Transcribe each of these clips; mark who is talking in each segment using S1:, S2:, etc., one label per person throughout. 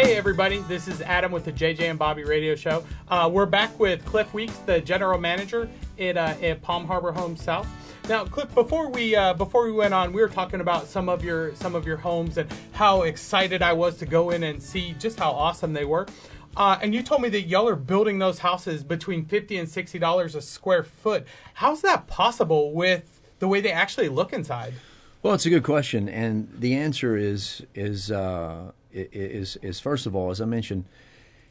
S1: Hey everybody, this is Adam with the JJ and Bobby Radio Show. We're back with Cliff Weeks, the General Manager at Palm Harbor Homes South. Now, Cliff, before we went on, we were talking about some of your homes and how excited I was to go in and see just how awesome they were. And you told me that y'all are building those houses between $50 and $60 a square foot. How's that possible with the way they actually look inside?
S2: Well, it's a good question, and the answer is first of all, as I mentioned,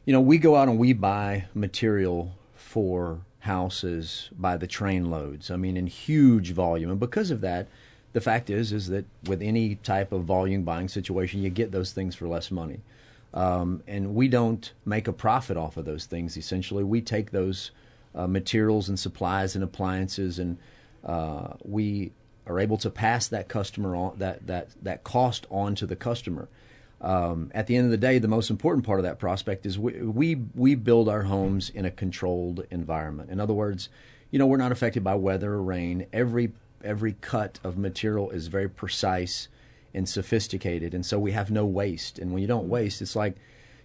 S2: we go out and we buy material for houses by the train loads. I mean, in huge volume, and because of that, the fact is that with any type of volume buying situation, you get those things for less money, and we don't make a profit off of those things. Essentially, we take those materials and supplies and appliances, and we are able to pass that customer on that cost on to the customer. At the end of the day, the most important part of that prospect is we build our homes in a controlled environment. In other words, we're not affected by weather or rain. Every cut of material is very precise and sophisticated, and so we have no waste. And when you don't waste, it's like,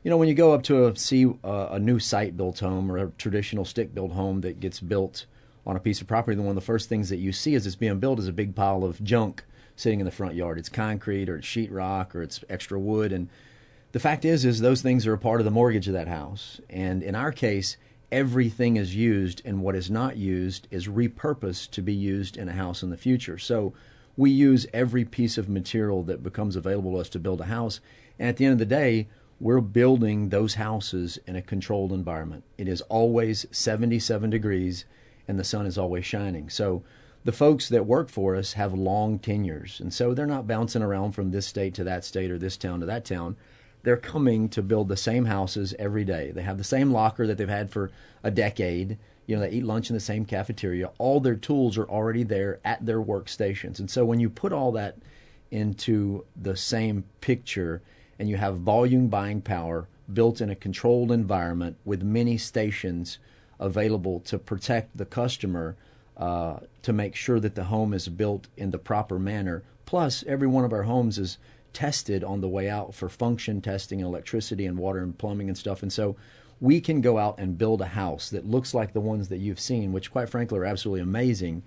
S2: when you go up to see a new site-built home or a traditional stick-built home that gets built on a piece of property, then one of the first things that you see as it's being built is a big pile of junk sitting in the front yard. It's concrete or it's sheetrock or it's extra wood. And the fact is those things are a part of the mortgage of that house. And in our case, everything is used, and what is not used is repurposed to be used in a house in the future. So we use every piece of material that becomes available to us to build a house. And at the end of the day, we're building those houses in a controlled environment. It is always 77 degrees and the sun is always shining. So the folks that work for us have long tenures, and so they're not bouncing around from this state to that state or this town to that town. They're coming to build the same houses every day. They have the same locker that they've had for a decade. They eat lunch in the same cafeteria. All their tools are already there at their workstations. And so when you put all that into the same picture and you have volume buying power built in a controlled environment with many stations available to protect the customer, to make sure that the home is built in the proper manner. Plus, every one of our homes is tested on the way out for function testing, electricity and water and plumbing and stuff. And so we can go out and build a house that looks like the ones that you've seen, which quite frankly are absolutely amazing.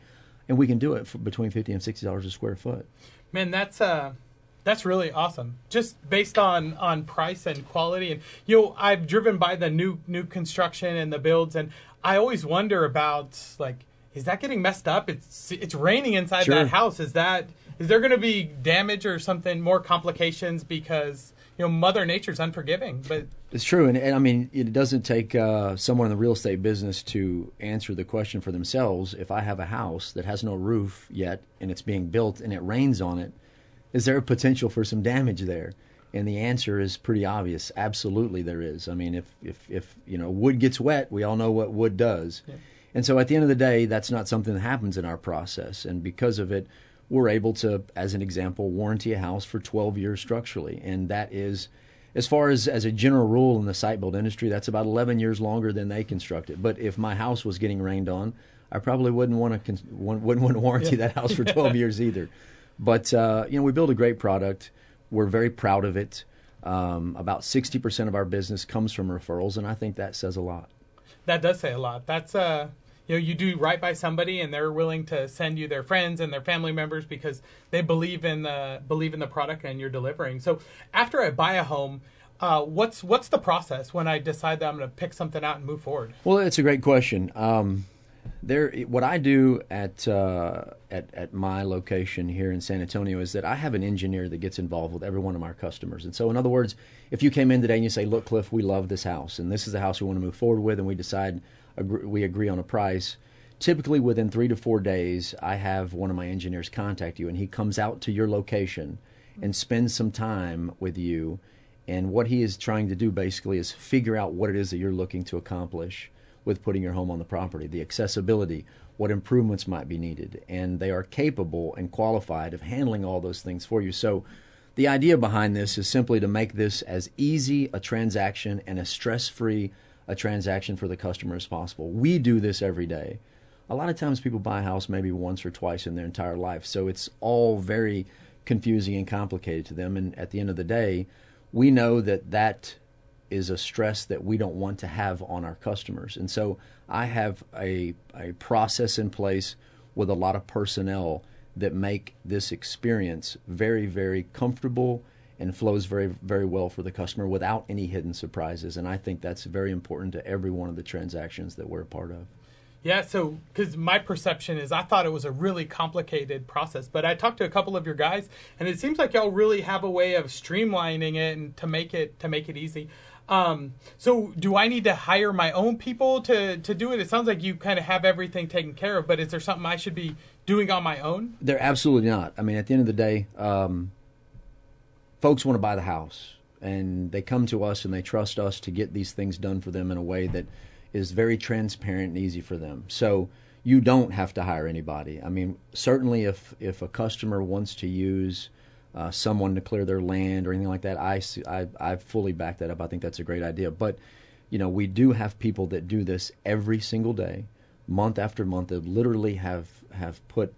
S2: And we can do it for between $50 and $60 a square foot.
S1: Man, that's really awesome. Just based on price and quality. And, I've driven by the new construction and the builds, and I always wonder about, is that getting messed up? It's raining inside
S2: Sure.
S1: that house. Is there going to be damage or something, more complications because, Mother Nature's unforgiving? But
S2: it's true. And I mean, it doesn't take someone in the real estate business to answer the question for themselves. If I have a house that has no roof yet and it's being built and it rains on it, is there a potential for some damage there? And the answer is pretty obvious. Absolutely there is. I mean, if wood gets wet, we all know what wood does. Yeah. And so at the end of the day, that's not something that happens in our process. And because of it, we're able to, as an example, warranty a house for 12 years structurally. And that is, as far as a general rule in the site build industry, that's about 11 years longer than they construct it. But if my house was getting rained on, I probably wouldn't want to warranty that house for 12 years either. But, we build a great product. We're very proud of it. About 60% of our business comes from referrals, and I think that says a lot.
S1: That does say a lot. That's, you do right by somebody, and they're willing to send you their friends and their family members because they believe in the product and you're delivering. So after I buy a home, what's the process when I decide that I'm going to pick something out and move forward?
S2: Well, it's a great question. What I do at my location here in San Antonio is that I have an engineer that gets involved with every one of our customers. And so, in other words, if you came in today and you say, "Look, Cliff, we love this house, and this is the house we want to move forward with," and we agree on a price, typically within 3 to 4 days, I have one of my engineers contact you, and he comes out to your location and spends some time with you. And what he is trying to do basically is figure out what it is that you're looking to accomplish with putting your home on the property, the accessibility, what improvements might be needed, and they are capable and qualified of handling all those things for you. So the idea behind this is simply to make this as easy a transaction and as stress-free a transaction for the customer as possible. We do this every day. A lot of times people buy a house maybe once or twice in their entire life, so it's all very confusing and complicated to them, and at the end of the day, we know that is a stress that we don't want to have on our customers. And so I have a process in place with a lot of personnel that make this experience very, very comfortable and flows very, very well for the customer without any hidden surprises. And I think that's very important to every one of the transactions that we're a part of.
S1: Yeah, so because my perception is I thought it was a really complicated process, but I talked to a couple of your guys, and it seems like y'all really have a way of streamlining it and to make it easy. So do I need to hire my own people to do it? It sounds like you kind of have everything taken care of, but is there something I should be doing on my own?
S2: They're absolutely not. I mean, at the end of the day, folks want to buy the house, and they come to us and they trust us to get these things done for them in a way that is very transparent and easy for them. So you don't have to hire anybody. I mean, certainly if a customer wants to use someone to clear their land or anything like that, I fully back that up. I think that's a great idea. But, we do have people that do this every single day, month after month, that literally have put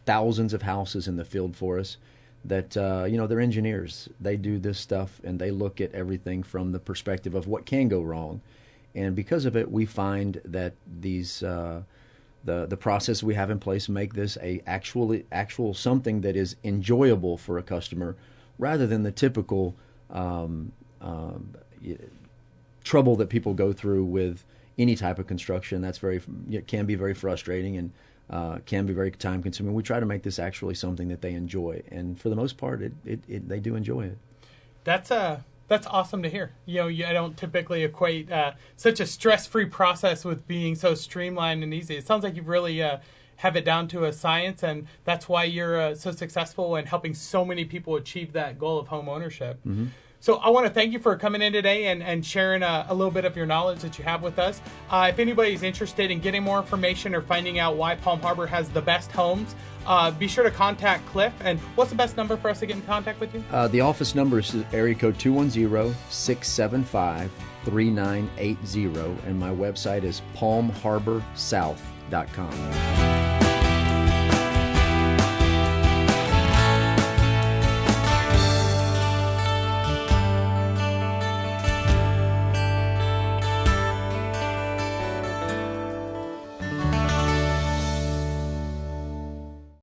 S2: thousands of houses in the field for us that, they're engineers. They do this stuff, and they look at everything from the perspective of what can go wrong. And because of it, we find that these the process we have in place make this a actual something that is enjoyable for a customer, rather than the typical trouble that people go through with any type of construction. It can be very frustrating and can be very time consuming. We try to make this actually something that they enjoy, and for the most part, they do enjoy it.
S1: That's awesome to hear. I don't typically equate such a stress-free process with being so streamlined and easy. It sounds like you really have it down to a science, and that's why you're so successful in helping so many people achieve that goal of home ownership. Mm-hmm. So I want to thank you for coming in today and sharing a little bit of your knowledge that you have with us. If anybody's interested in getting more information or finding out why Palm Harbor has the best homes, be sure to contact Cliff. And what's the best number for us to get in contact with you?
S2: The office number is area code 210-675-3980, and my website is palmharborsouth.com.